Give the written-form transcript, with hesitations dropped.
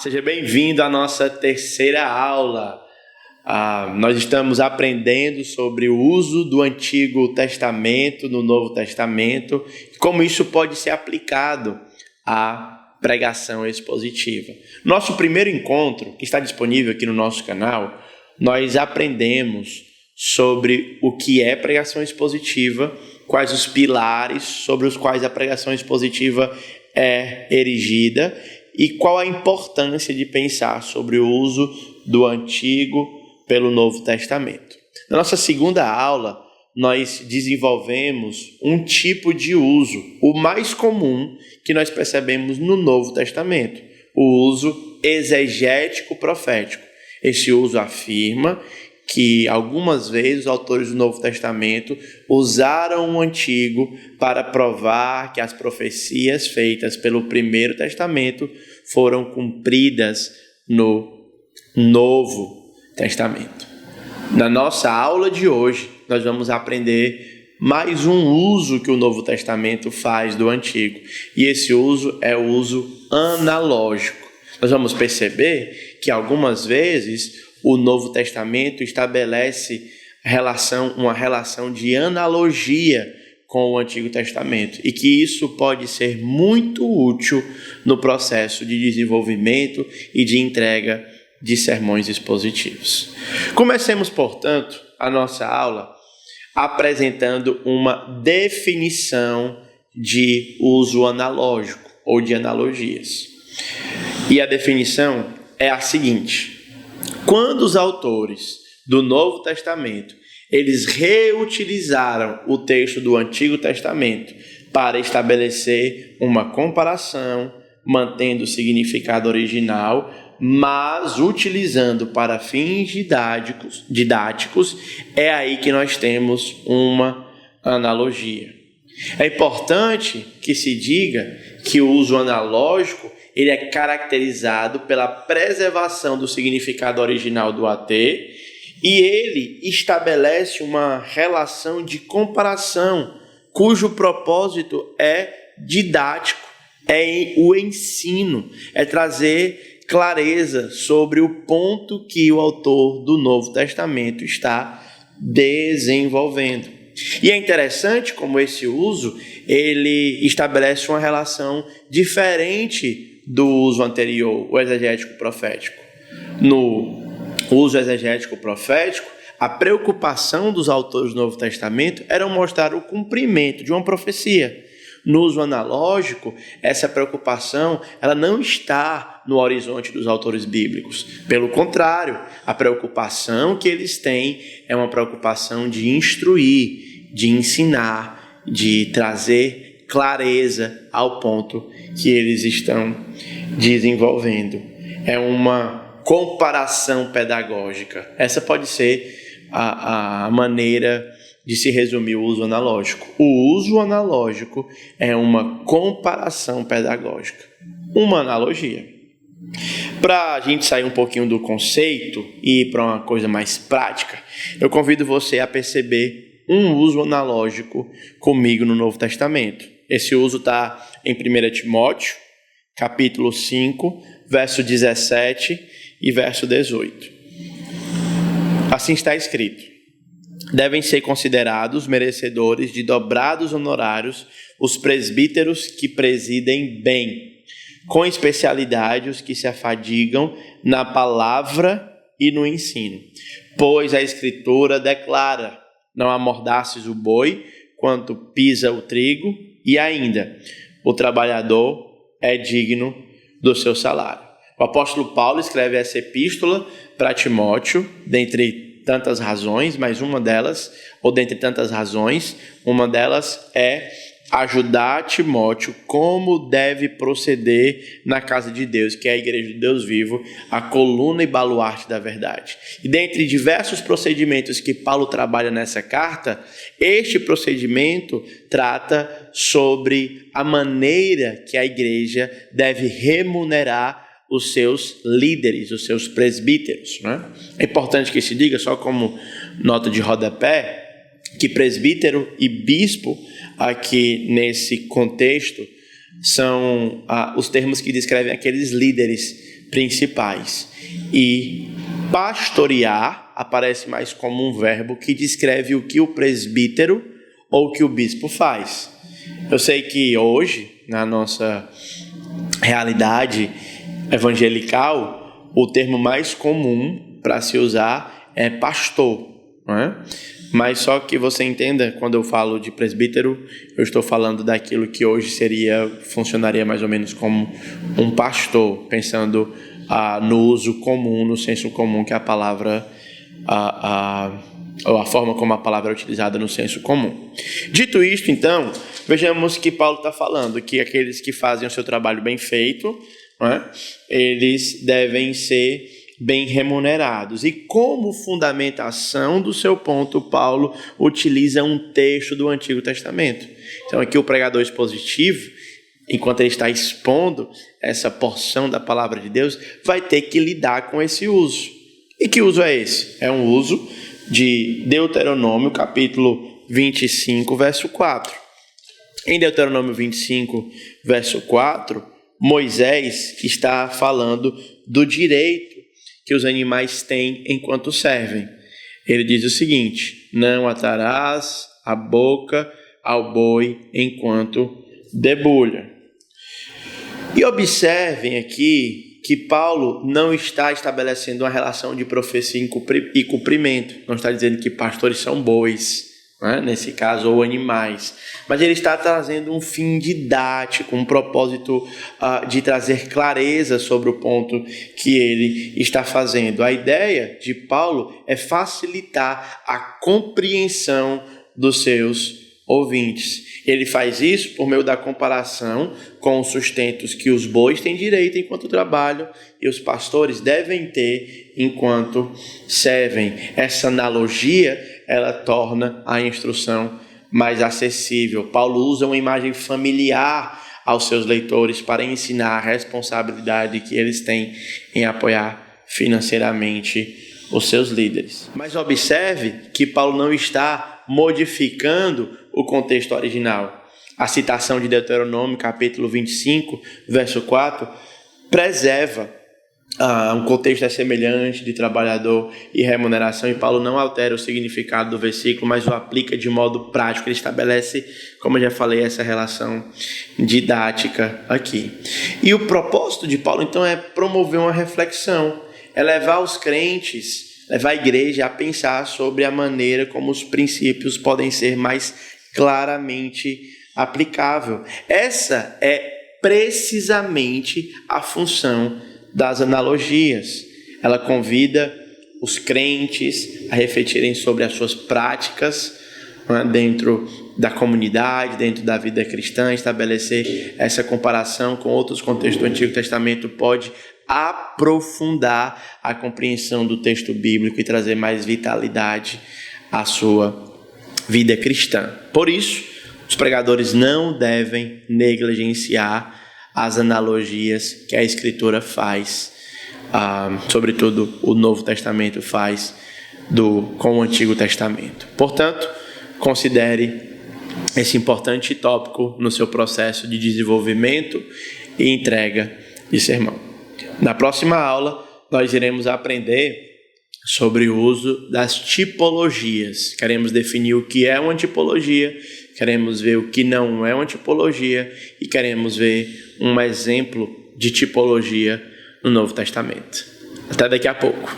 Seja bem-vindo à nossa terceira aula. Nós estamos aprendendo sobre o uso do Antigo Testamento no Novo Testamento, como isso pode ser aplicado à pregação expositiva. Nosso primeiro encontro, que está disponível aqui no nosso canal, nós aprendemos sobre o que é pregação expositiva, quais os pilares sobre os quais a pregação expositiva é erigida e qual a importância de pensar sobre o uso do Antigo pelo Novo Testamento. Na nossa segunda aula, nós desenvolvemos um tipo de uso, o mais comum que nós percebemos no Novo Testamento, o uso exegético profético. Esse uso afirma que algumas vezes os autores do Novo Testamento usaram o Antigo para provar que as profecias feitas pelo Primeiro Testamento foram cumpridas no Novo Testamento. Na nossa aula de hoje, nós vamos aprender mais um uso que o Novo Testamento faz do Antigo. E esse uso é o uso analógico. Nós vamos perceber que algumas vezes o Novo Testamento estabelece uma relação de analogia com o Antigo Testamento e que isso pode ser muito útil no processo de desenvolvimento e de entrega de sermões expositivos. Comecemos, portanto, a nossa aula apresentando uma definição de uso analógico ou de analogias. E a definição é a seguinte: quando os autores do Novo Testamento eles reutilizaram o texto do Antigo Testamento para estabelecer uma comparação, mantendo o significado original, mas utilizando para fins didáticos, é aí que nós temos uma analogia. É importante que se diga que o uso analógico ele é caracterizado pela preservação do significado original do AT e ele estabelece uma relação de comparação cujo propósito é didático, é o ensino, é trazer clareza sobre o ponto que o autor do Novo Testamento está desenvolvendo. E é interessante como esse uso ele estabelece uma relação diferente do uso anterior, o exegético profético. No uso exegético profético, a preocupação dos autores do Novo Testamento era mostrar o cumprimento de uma profecia. No uso analógico, essa preocupação ela não está no horizonte dos autores bíblicos. Pelo contrário, a preocupação que eles têm é uma preocupação de instruir, de ensinar, de trazer clareza ao ponto que eles estão desenvolvendo. É uma comparação pedagógica. Essa pode ser a maneira de se resumir o uso analógico. O uso analógico é uma comparação pedagógica, uma analogia. Para a gente sair um pouquinho do conceito e ir para uma coisa mais prática, eu convido você a perceber um uso analógico comigo no Novo Testamento. Esse uso está em 1 Timóteo, capítulo 5, verso 17 e verso 18. Assim está escrito: devem ser considerados merecedores de dobrados honorários os presbíteros que presidem bem, com especialidade os que se afadigam na palavra e no ensino. Pois a Escritura declara: não amordaces o boi quanto pisa o trigo, e ainda, o trabalhador é digno do seu salário. O apóstolo Paulo escreve essa epístola para Timóteo, dentre tantas razões, mas uma delas é ajudar Timóteo como deve proceder na casa de Deus, que é a igreja de Deus vivo, a coluna e baluarte da verdade. E dentre diversos procedimentos que Paulo trabalha nessa carta, este procedimento trata sobre a maneira que a igreja deve remunerar os seus líderes, os seus presbíteros, né? É importante que se diga, só como nota de rodapé, que presbítero e bispo, aqui nesse contexto, são os termos que descrevem aqueles líderes principais. E pastorear aparece mais como um verbo que descreve o que o presbítero ou o que o bispo faz. Eu sei que hoje, na nossa realidade evangelical, o termo mais comum para se usar é pastor, não é? Mas só que você entenda, quando eu falo de presbítero, eu estou falando daquilo que hoje funcionaria mais ou menos como um pastor, pensando no uso comum, no senso comum que a palavra, ou a forma como a palavra é utilizada no senso comum. Dito isto, então, vejamos que Paulo está falando que aqueles que fazem o seu trabalho bem feito, não é? Eles devem ser bem remunerados. E como fundamentação do seu ponto, Paulo utiliza um texto do Antigo Testamento. Então aqui o pregador expositivo, enquanto ele está expondo essa porção da palavra de Deus, vai ter que lidar com esse uso. E que uso é esse? É um uso de Deuteronômio, capítulo 25, verso 4. Em Deuteronômio 25, verso 4, Moisés está falando do direito que os animais têm enquanto servem. Ele diz o seguinte: não atarás a boca ao boi enquanto debulha. E observem aqui que Paulo não está estabelecendo uma relação de profecia e cumprimento. Não está dizendo que pastores são bois, né? Nesse caso, ou animais. Mas ele está trazendo um fim didático, um propósito de trazer clareza sobre o ponto que ele está fazendo. A ideia de Paulo é facilitar a compreensão dos seus ouvintes. Ele faz isso por meio da comparação com os sustentos que os bois têm direito enquanto trabalham e os pastores devem ter enquanto servem. Essa analogia, ela torna a instrução mais acessível. Paulo usa uma imagem familiar aos seus leitores para ensinar a responsabilidade que eles têm em apoiar financeiramente os seus líderes. Mas observe que Paulo não está modificando o contexto original. A citação de Deuteronômio, capítulo 25, verso 4, preserva um contexto semelhante de trabalhador e remuneração, e Paulo não altera o significado do versículo, mas o aplica de modo prático. Ele estabelece, como eu já falei, essa relação didática aqui. E o propósito de Paulo, então, é promover uma reflexão, é levar os crentes, levar a igreja a pensar sobre a maneira como os princípios podem ser mais claramente aplicável. Essa é precisamente a função das analogias. Ela convida os crentes a refletirem sobre as suas práticas, né, dentro da comunidade, dentro da vida cristã. Estabelecer essa comparação com outros contextos do Antigo Testamento pode aprofundar a compreensão do texto bíblico e trazer mais vitalidade à sua vida cristã. Por isso, os pregadores não devem negligenciar as analogias que a Escritura faz, sobretudo o Novo Testamento faz com o Antigo Testamento. Portanto, considere esse importante tópico no seu processo de desenvolvimento e entrega de sermão. Na próxima aula, nós iremos aprender sobre o uso das tipologias. Queremos definir o que é uma tipologia, queremos ver o que não é uma tipologia e queremos ver um exemplo de tipologia no Novo Testamento. Até daqui a pouco.